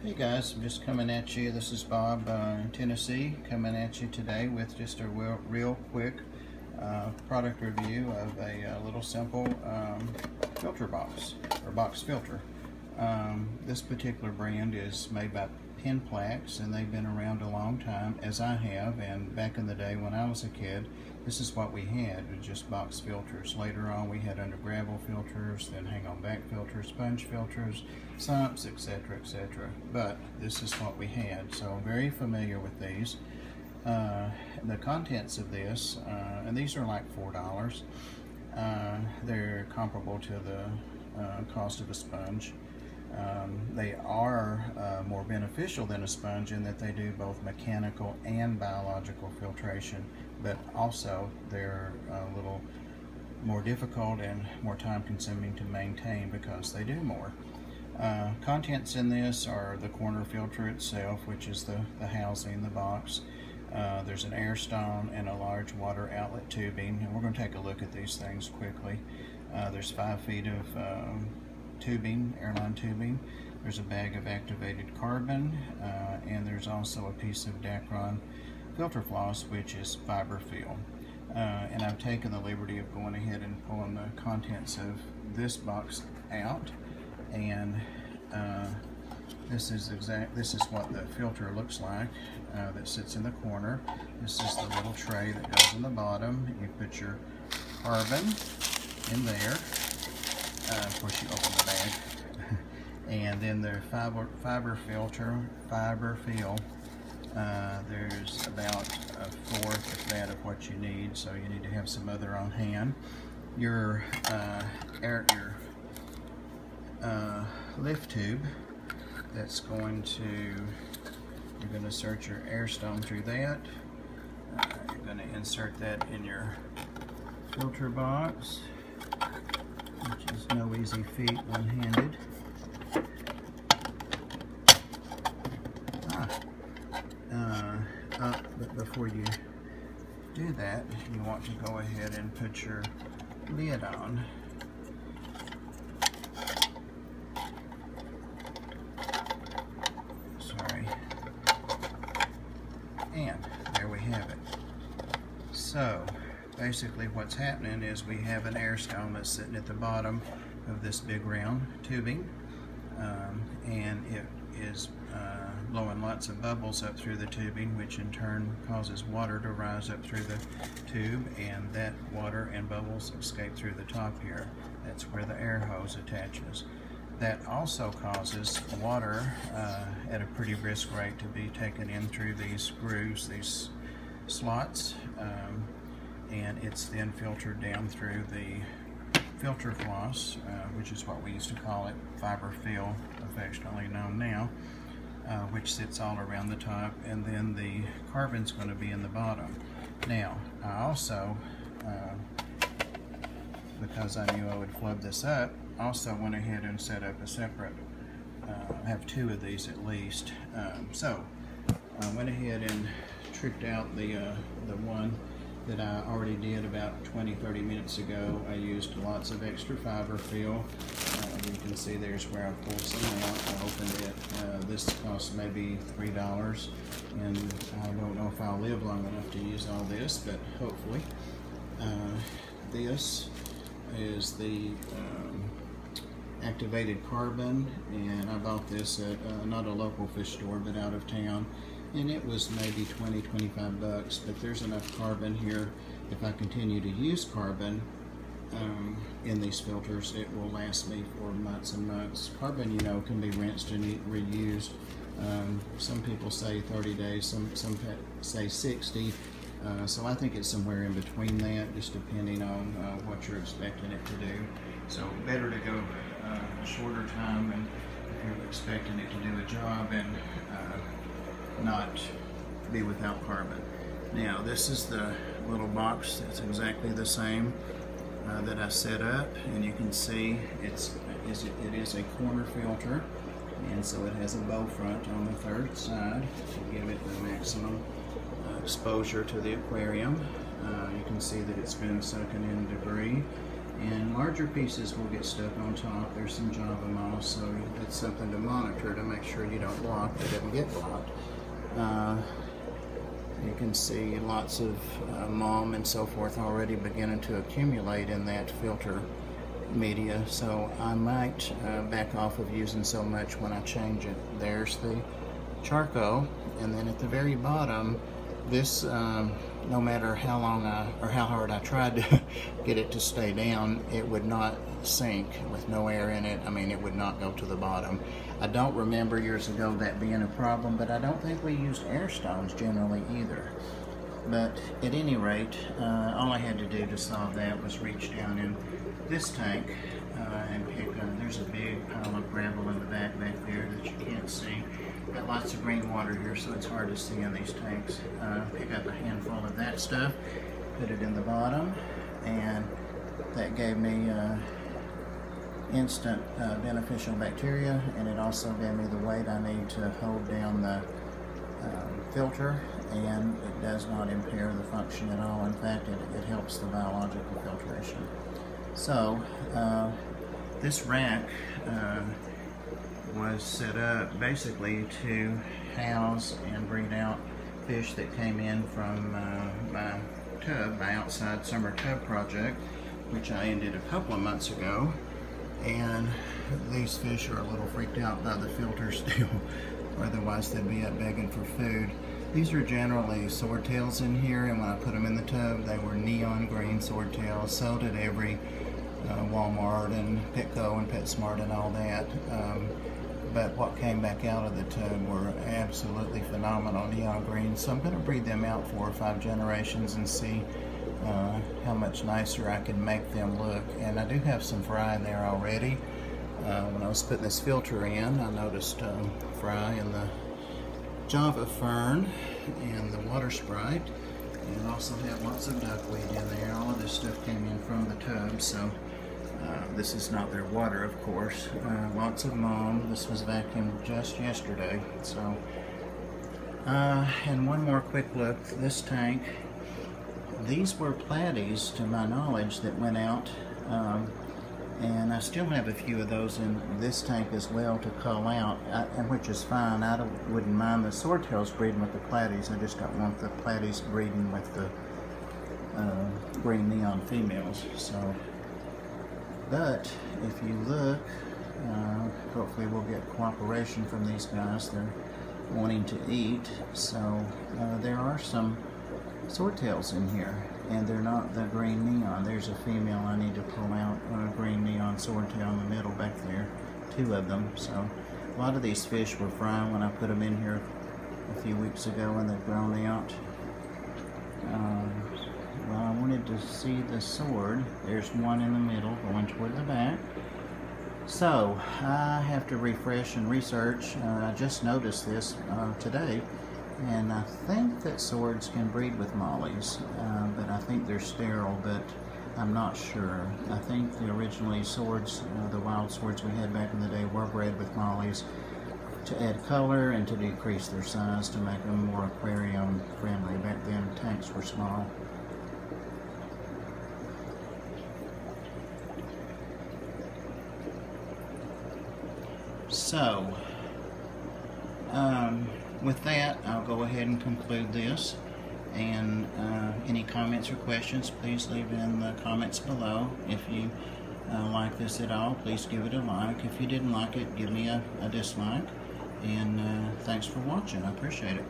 Hey guys, I'm just coming at you. This is Bob in Tennessee, coming at you today with just a real quick product review of a little simple filter box, or box filter. This particular brand is made by PennPlax, and they've been around a long time, as I have, and back in the day when I was a kid, this is what we had, just box filters. Later on we had under gravel filters, then hang on back filters, sponge filters, sumps, etc., etc. But this is what we had, so I'm very familiar with these. The contents of this, and these are like $4. They're comparable to the cost of a sponge. They are more beneficial than a sponge in that they do both mechanical and biological filtration, but also they're a little more difficult and more time consuming to maintain because they do more. Contents in this are the corner filter itself, which is the housing, the box. There's an air stone and a large water outlet tubing, and we're going to take a look at these things quickly. There's 5 feet of tubing, airline tubing. There's a bag of activated carbon, and there's also a piece of Dacron filter floss, which is fiber fill. And I've taken the liberty of going ahead and pulling the contents of this box out, and this is what the filter looks like that sits in the corner. This is the little tray that goes in the bottom. You put your carbon in there. Of course, you open the bag, and then the fiber fill. There's about a fourth of that of what you need, so you need to have some other on hand. Your lift tube, that's going to, you're going to insert your air stone through that. You're going to insert that in your filter box, which is no easy feat one-handed. But before you do that, you want to go ahead and put your lid on. Sorry. And there we have it. So basically what's happening is we have an air stone that's sitting at the bottom of this big round tubing, and it is blowing lots of bubbles up through the tubing, which in turn causes water to rise up through the tube, and that water and bubbles escape through the top here. That's where the air hose attaches. That also causes water at a pretty brisk rate to be taken in through these grooves, these slots, and it's then filtered down through the filter floss, which is what we used to call it, fiber fill, affectionately known now, which sits all around the top, and then the carbon's going to be in the bottom. Now, I also, because I knew I would flub this up, also went ahead and set up a separate, have 2 of these at least. So I went ahead and tricked out the one that I already did about 20-30 minutes ago. I used lots of extra fiber fill. You can see there's where I pulled some out. I opened it. This cost maybe $3, and I don't know if I'll live long enough to use all this, but hopefully. This is the activated carbon, and I bought this at not a local fish store, but out of town, and it was maybe 20-25 bucks, but there's enough carbon here. If I continue to use carbon in these filters, it will last me for months and months. Carbon, you know, can be rinsed and reused. Some people say 30 days, some say 60. So I think it's somewhere in between that, just depending on what you're expecting it to do. So better to go shorter time and if you're expecting it to do a job, and not be without carbon. Now this is the little box that's exactly the same that I set up, and you can see it is a corner filter, and so it has a bow front on the third side to give it the maximum exposure to the aquarium. You can see that it's been soaking in debris, And larger pieces will get stuck on top. There's some Java moss, so it's something to monitor to make sure you don't block, it doesn't get blocked. You can see lots of malm and so forth already beginning to accumulate in that filter media, so I might back off of using so much when I change it. There's the charcoal, and then at the very bottom, this no matter how long or how hard I tried to get it to stay down, it would not sink with no air in it. I mean, it would not go to the bottom. I don't remember years ago that being a problem, but I don't think we used air stones generally either. But at any rate, all I had to do to solve that was reach down in this tank and pick up. There's a big pile of gravel in the back there that you can't see. Got lots of rainwater here, so it's hard to see in these tanks. Pick up a handful of that stuff, put it in the bottom, and that gave me instant beneficial bacteria, and it also gave me the weight I need to hold down the filter, and it does not impair the function at all. In fact, it helps the biological filtration. So this rack was set up basically to house and breed out fish that came in from my tub, my outside summer tub project, which I ended a couple of months ago. And these fish are a little freaked out by the filter still, otherwise they'd be up begging for food. These are generally swordtails in here, and when I put them in the tub, they were neon green swordtails. Sold at every Walmart and Petco and PetSmart and all that. But what came back out of the tub were absolutely phenomenal neon green. So I'm going to breed them out 4 or 5 generations and see how much nicer I can make them look. And I do have some fry there already. When I was putting this filter in, I noticed fry in the Java fern and the water sprite, and also have lots of duckweed in there. All of this stuff came in from the tub, so this is not their water, of course. Lots of malm. This was vacuumed just yesterday. So, and one more quick look. This tank, these were platies, to my knowledge, that went out, and I still have a few of those in this tank as well to cull out, and which is fine. I wouldn't mind the swordtails breeding with the platies. I just don't want the platies breeding with the green neon females. So, but if you look, hopefully we'll get cooperation from these guys. They're wanting to eat, so there are some swordtails in here, and they're not the green neon. There's a female I need to pull out, green neon swordtail in the middle back there, 2 of them. So a lot of these fish were frying when I put them in here a few weeks ago, and they've grown out. Well, I wanted to see the sword. There's one in the middle going toward the back. So I have to refresh and research. I just noticed this today, and I think that swords can breed with mollies, but I think they're sterile, but I'm not sure. I think originally swords, the wild swords we had back in the day, were bred with mollies to add color and to decrease their size to make them more aquarium friendly. Back then tanks were small. So, with that, I'll go ahead and conclude this. And any comments or questions, please leave it in the comments below. If you like this at all, please give it a like. If you didn't like it, give me a dislike. And thanks for watching. I appreciate it.